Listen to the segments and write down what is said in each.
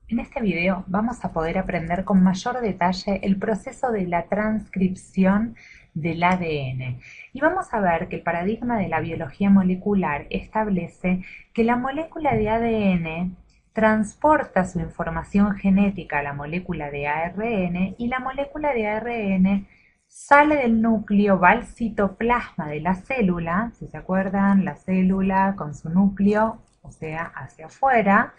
En este video vamos a poder aprender con mayor detalle el proceso de la transcripción del ADN y vamos a ver que el paradigma de la biología molecular establece que la molécula de ADN transporta su información genética a la molécula de ARN y la molécula de ARN sale del núcleo, va al citoplasma de la célula, si se acuerdan, la célula con su núcleo, o sea, hacia afuera,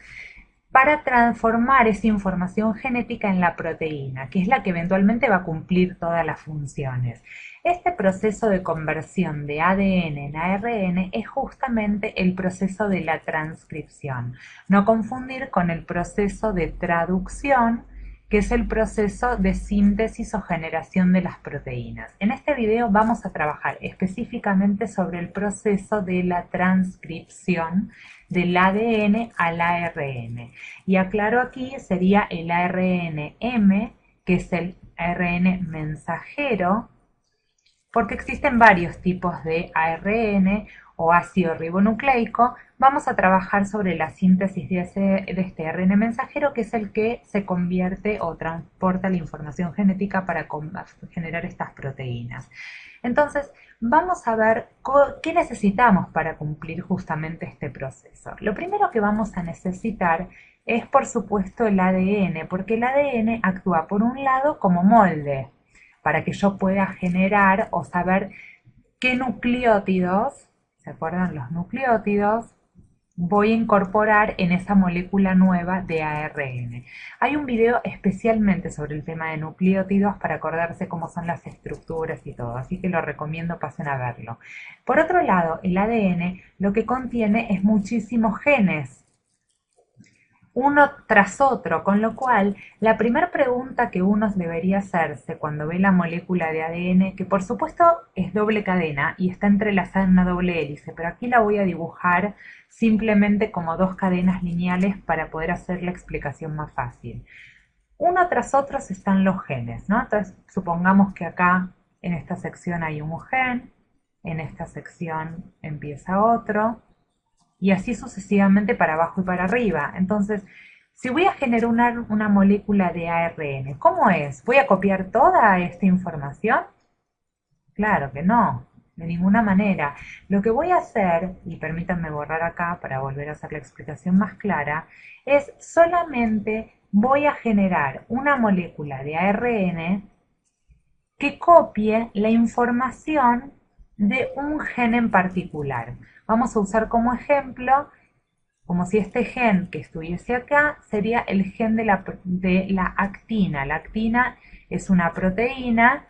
para transformar esa información genética en la proteína, que es la que eventualmente va a cumplir todas las funciones. Este proceso de conversión de ADN en ARN es justamente el proceso de la transcripción. No confundir con el proceso de traducción, que es el proceso de síntesis o generación de las proteínas. En este video vamos a trabajar específicamente sobre el proceso de la transcripción del ADN al ARN. Y aclaro aquí, sería el ARN-M, que es el ARN mensajero, porque existen varios tipos de ARN o ácido ribonucleico. Vamos a trabajar sobre la síntesis de este ARN mensajero, que es el que se convierte o transporta la información genética para generar estas proteínas. Entonces, vamos a ver qué necesitamos para cumplir justamente este proceso. Lo primero que vamos a necesitar es, por supuesto, el ADN, porque el ADN actúa, por un lado, como molde, para que yo pueda generar o saber qué nucleótidos, ¿se acuerdan los nucleótidos? Voy a incorporar en esa molécula nueva de ARN. Hay un video especialmente sobre el tema de nucleótidos para acordarse cómo son las estructuras y todo, así que lo recomiendo, pasen a verlo. Por otro lado, el ADN lo que contiene es muchísimos genes, uno tras otro, con lo cual la primera pregunta que uno debería hacerse cuando ve la molécula de ADN, que por supuesto es doble cadena y está entrelazada en una doble hélice, pero aquí la voy a dibujar simplemente como dos cadenas lineales para poder hacer la explicación más fácil. Uno tras otro están los genes, ¿no? Entonces supongamos que acá en esta sección hay un gen, en esta sección empieza otro, y así sucesivamente para abajo y para arriba. Entonces, si voy a generar una molécula de ARN, ¿cómo es? ¿Voy a copiar toda esta información? Claro que no, de ninguna manera. Lo que voy a hacer, y permítanme borrar acá para volver a hacer la explicación más clara, es solamente voy a generar una molécula de ARN que copie la información de un gen en particular. Vamos a usar como ejemplo, como si este gen que estuviese acá sería el gen de la actina. La actina es una proteína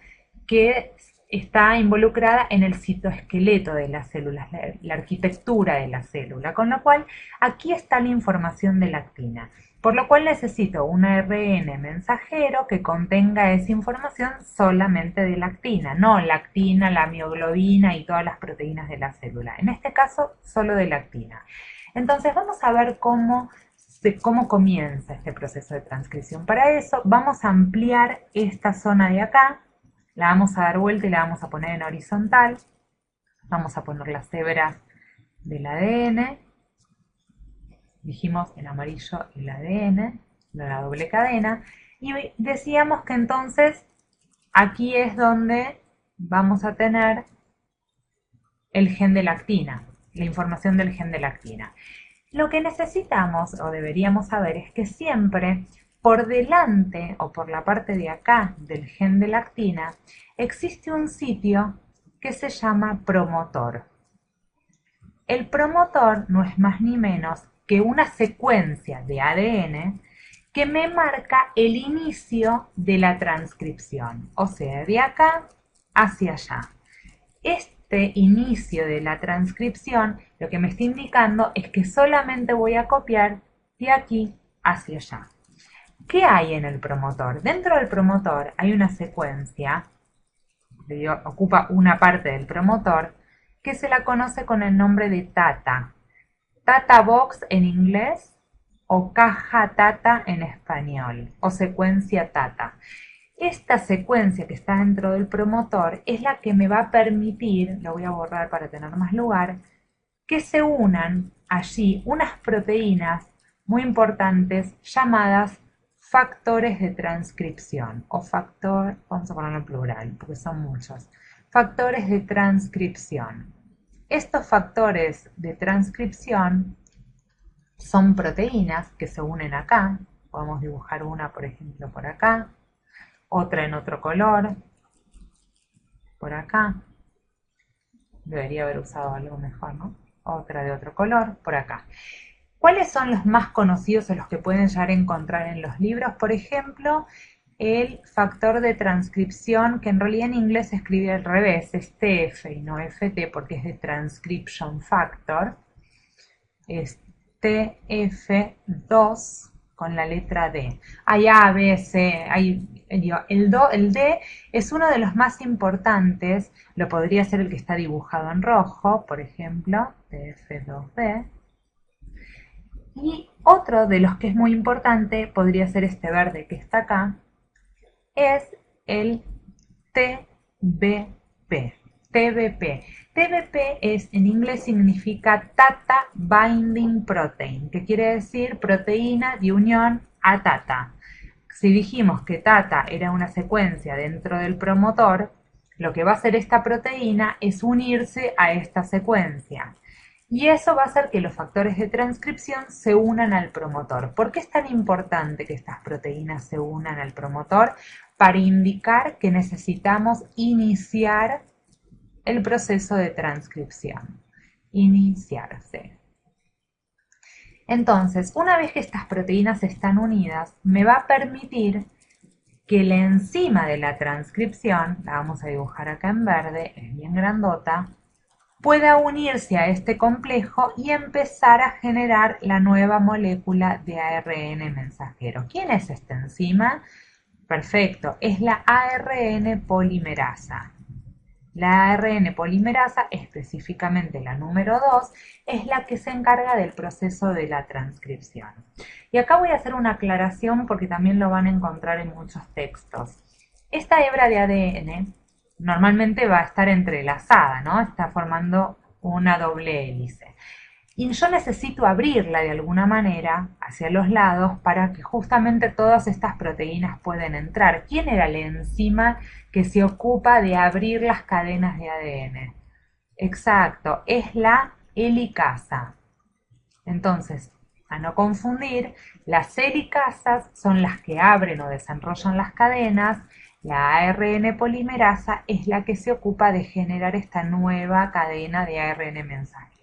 que está involucrada en el citoesqueleto de las células, la arquitectura de la célula, con lo cual aquí está la información de la actina. Por lo cual necesito un ARN mensajero que contenga esa información solamente de la actina, no la actina, la mioglobina y todas las proteínas de la célula. En este caso, solo de la actina. Entonces vamos a ver cómo comienza este proceso de transcripción. Para eso vamos a ampliar esta zona de acá, la vamos a dar vuelta y la vamos a poner en horizontal. Vamos a poner las hebras del ADN. Dijimos en amarillo el ADN, de la doble cadena. Y decíamos que entonces aquí es donde vamos a tener el gen de lactina, la información del gen de lactina. Lo que necesitamos o deberíamos saber es que siempre por delante o por la parte de acá del gen de lactina existe un sitio que se llama promotor. El promotor no es más ni menos que una secuencia de ADN que me marca el inicio de la transcripción, o sea, de acá hacia allá. Este inicio de la transcripción lo que me está indicando es que solamente voy a copiar de aquí hacia allá. ¿Qué hay en el promotor? Dentro del promotor hay una secuencia, ocupa una parte del promotor, que se la conoce con el nombre de TATA. TATA Box en inglés o caja TATA en español, o secuencia TATA. Esta secuencia que está dentro del promotor es la que me va a permitir, lo voy a borrar para tener más lugar, que se unan allí unas proteínas muy importantes llamadas factores de transcripción o vamos a ponerlo en plural porque son muchos, factores de transcripción. Estos factores de transcripción son proteínas que se unen acá, podemos dibujar una por ejemplo por acá, otra en otro color, por acá, debería haber usado algo mejor, ¿no? Otra de otro color, por acá. ¿Cuáles son los más conocidos o los que pueden llegar a encontrar en los libros? Por ejemplo, el factor de transcripción, que en realidad en inglés se escribe al revés, es TF y no FT porque es de Transcription Factor, es TF2 con la letra D. Hay A, B, C, el D es uno de los más importantes, lo podría ser el que está dibujado en rojo, por ejemplo, TF2D. Y otro de los que es muy importante, podría ser este verde que está acá, es el TBP. TBP. TBP en inglés significa Tata Binding Protein, que quiere decir proteína de unión a Tata. Si dijimos que Tata era una secuencia dentro del promotor, lo que va a hacer esta proteína es unirse a esta secuencia. Y eso va a hacer que los factores de transcripción se unan al promotor. ¿Por qué es tan importante que estas proteínas se unan al promotor? Para indicar que necesitamos iniciar el proceso de transcripción. Iniciarse. Entonces, una vez que estas proteínas están unidas, me va a permitir que la enzima de la transcripción, la vamos a dibujar acá en verde, es bien grandota, pueda unirse a este complejo y empezar a generar la nueva molécula de ARN mensajero. ¿Quién es esta enzima? Perfecto, es la ARN polimerasa. La ARN polimerasa, específicamente la número 2, es la que se encarga del proceso de la transcripción. Y acá voy a hacer una aclaración porque también lo van a encontrar en muchos textos. Esta hebra de ADN normalmente va a estar entrelazada, ¿no? Está formando una doble hélice. Y yo necesito abrirla de alguna manera hacia los lados para que justamente todas estas proteínas puedan entrar. ¿Quién era la enzima que se ocupa de abrir las cadenas de ADN? Exacto, es la helicasa. Entonces, a no confundir, las helicasas son las que abren o desenrollan las cadenas. La ARN polimerasa es la que se ocupa de generar esta nueva cadena de ARN mensajero.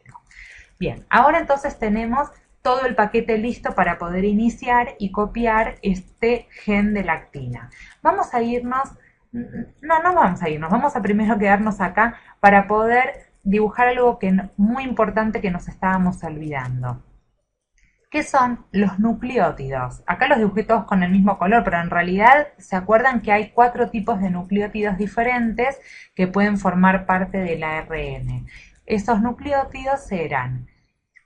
Bien, ahora entonces tenemos todo el paquete listo para poder iniciar y copiar este gen de lactina. Vamos a irnos, no vamos a irnos, vamos a primero quedarnos acá para poder dibujar algo muy importante que nos estábamos olvidando. ¿Qué son los nucleótidos? Acá los dibujé todos con el mismo color, pero en realidad se acuerdan que hay 4 tipos de nucleótidos diferentes que pueden formar parte del ARN. Esos nucleótidos eran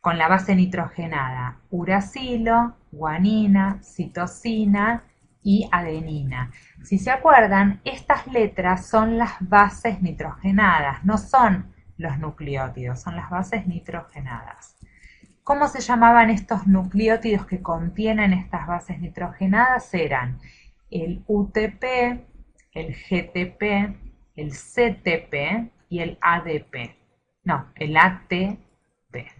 con la base nitrogenada, uracilo, guanina, citosina y adenina. Si se acuerdan, estas letras son las bases nitrogenadas, no son los nucleótidos, son las bases nitrogenadas. ¿Cómo se llamaban estos nucleótidos que contienen estas bases nitrogenadas? Eran el UTP, el GTP, el CTP y el ADP. No, el ATP.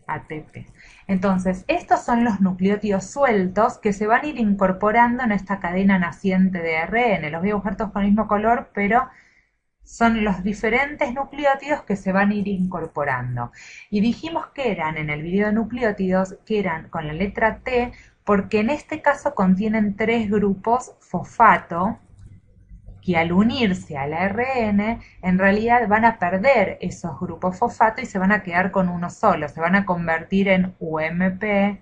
ATP. Entonces, estos son los nucleótidos sueltos que se van a ir incorporando en esta cadena naciente de ARN. Los voy a dibujar todos con el mismo color, pero son los diferentes nucleótidos que se van a ir incorporando. Y dijimos que eran, en el video de nucleótidos, que eran con la letra T, porque en este caso contienen 3 grupos fosfato, que al unirse al ARN, en realidad van a perder esos grupos fosfato y se van a quedar con uno solo, se van a convertir en UMP,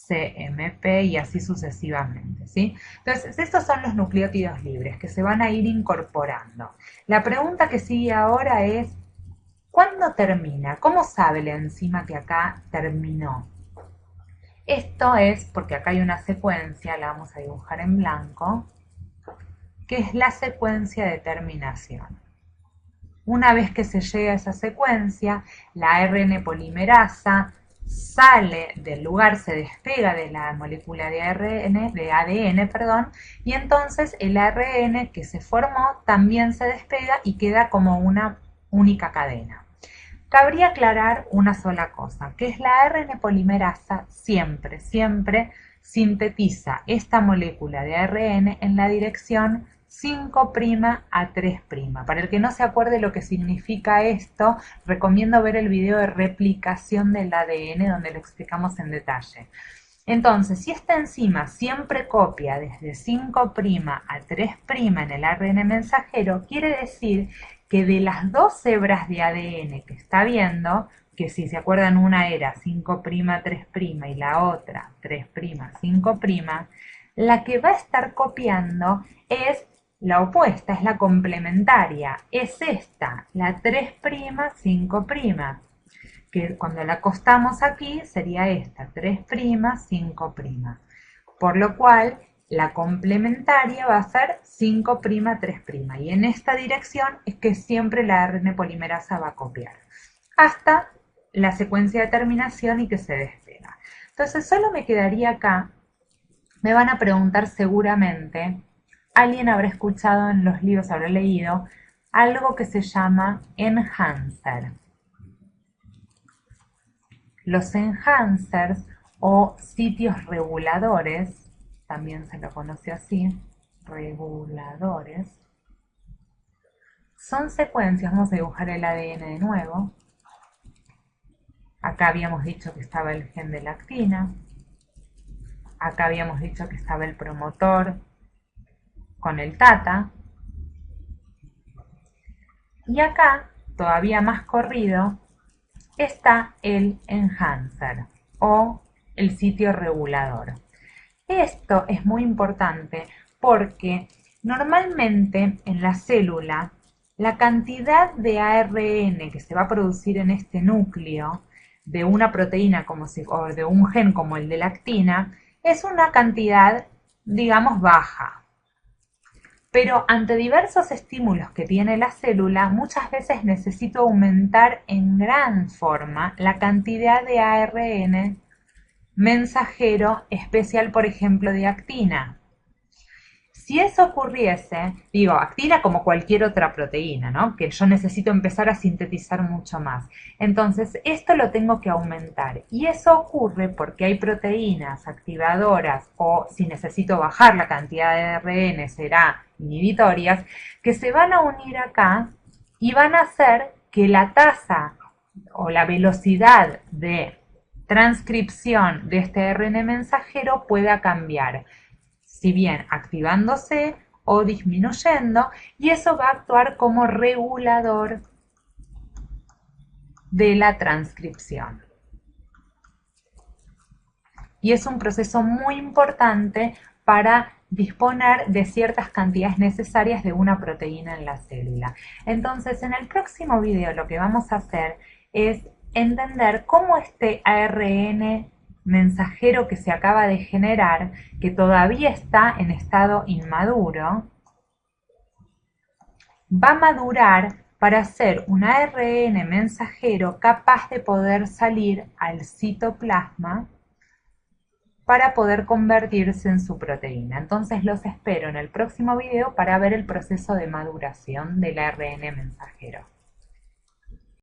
CMP y así sucesivamente, ¿sí? Entonces, estos son los nucleótidos libres que se van a ir incorporando. La pregunta que sigue ahora es, ¿cuándo termina? ¿Cómo sabe la enzima que acá terminó? Esto es porque acá hay una secuencia, la vamos a dibujar en blanco, que es la secuencia de terminación. Una vez que se llega a esa secuencia, la ARN polimerasa sale del lugar, se despega de la molécula de ADN, perdón, y entonces el ARN que se formó también se despega y queda como una única cadena. Cabría aclarar una sola cosa, que es la ARN polimerasa siempre sintetiza esta molécula de ARN en la dirección 5' a 3'. Para el que no se acuerde lo que significa esto, recomiendo ver el video de replicación del ADN donde lo explicamos en detalle. Entonces, si esta enzima siempre copia desde 5' a 3' en el ARN mensajero, quiere decir que de las dos hebras de ADN que está viendo, que si se acuerdan una era 5', 3' y la otra 3', 5', la que va a estar copiando es la opuesta, es la complementaria, es esta, la 3', 5', que cuando la acostamos aquí sería esta, 3', 5'. Por lo cual, la complementaria va a ser 5', 3'. Y en esta dirección es que siempre la ARN polimerasa va a copiar. Hasta la secuencia de terminación y que se despega. Entonces, solo me quedaría acá. Me van a preguntar seguramente, alguien habrá escuchado en los libros, habrá leído, algo que se llama enhancer. Los enhancers o sitios reguladores, también se lo conoce así, reguladores, son secuencias, vamos a dibujar el ADN de nuevo. Acá habíamos dicho que estaba el gen de la actina, acá habíamos dicho que estaba el promotor con el TATA, y acá, todavía más corrido, está el enhancer o el sitio regulador. Esto es muy importante porque normalmente en la célula la cantidad de ARN que se va a producir en este núcleo de una proteína o de un gen como el de la actina es una cantidad, digamos, baja. Pero ante diversos estímulos que tiene la célula, muchas veces necesito aumentar en gran forma la cantidad de ARN mensajero especial, por ejemplo, de actina. Si eso ocurriese, digo, actina como cualquier otra proteína, ¿no? Que yo necesito empezar a sintetizar mucho más. Entonces, esto lo tengo que aumentar. Y eso ocurre porque hay proteínas activadoras o si necesito bajar la cantidad de ARN será inhibitorias, que se van a unir acá y van a hacer que la tasa o la velocidad de transcripción de este ARN mensajero pueda cambiar, si bien activándose o disminuyendo, y eso va a actuar como regulador de la transcripción. Y es un proceso muy importante para disponer de ciertas cantidades necesarias de una proteína en la célula. Entonces, en el próximo video lo que vamos a hacer es entender cómo este ARN mensajero que se acaba de generar, que todavía está en estado inmaduro, va a madurar para ser un ARN mensajero capaz de poder salir al citoplasma para poder convertirse en su proteína. Entonces los espero en el próximo video para ver el proceso de maduración del ARN mensajero.